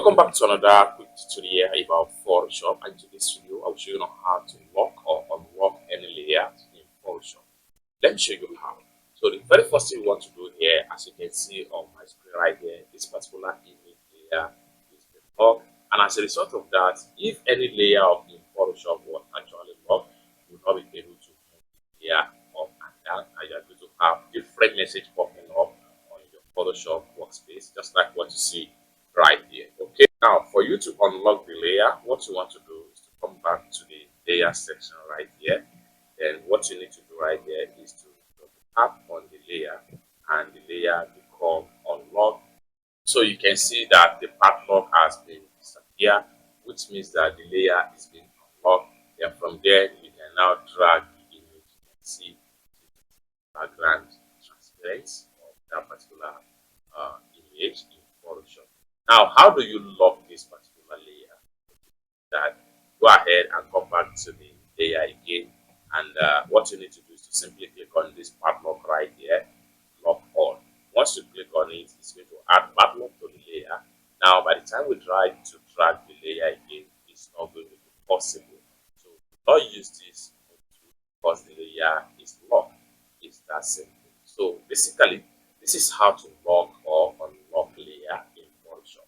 Welcome back to another quick tutorial about Photoshop, and in today's video I will show you how to lock or unlock any layer in Photoshop. Let me show you how. So the very first thing we want to do here, as you can see on my screen right here, this particular image layer is the lock, and as a result of that, if any layer of in Photoshop was actually locked, you will not be able to move the layer up and down, and you are going to have different message popping up on your Photoshop workspace, just like what you see right here. Okay, now for you to unlock the layer, what you want to do is to come back to the layer section right here. Then what you need to do right here is to tap on the layer, and the layer become unlocked. So you can see that the path lock has been disappeared, which means that the layer is being unlocked. Then from there you can now drag the image. You can see the background transparency of that particular image in Photoshop. Now, how do you lock this particular layer? That go ahead and come back to the layer again, and what you need to do is to simply click on this padlock right here, lock all. Once you click on it, it's going to add padlock to the layer. Now, by the time we try to drag the layer again, it's not going to be possible. So, don't use this because the layer is locked. It's that simple. So, basically, this is how to lock or unlock layer in Photoshop.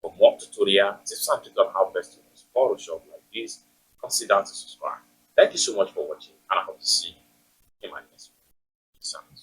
For more tutorial tips and tricks on how best to use Photoshop like this, consider to subscribe. Thank you so much for watching, and I hope to see you in my next video. Peace out.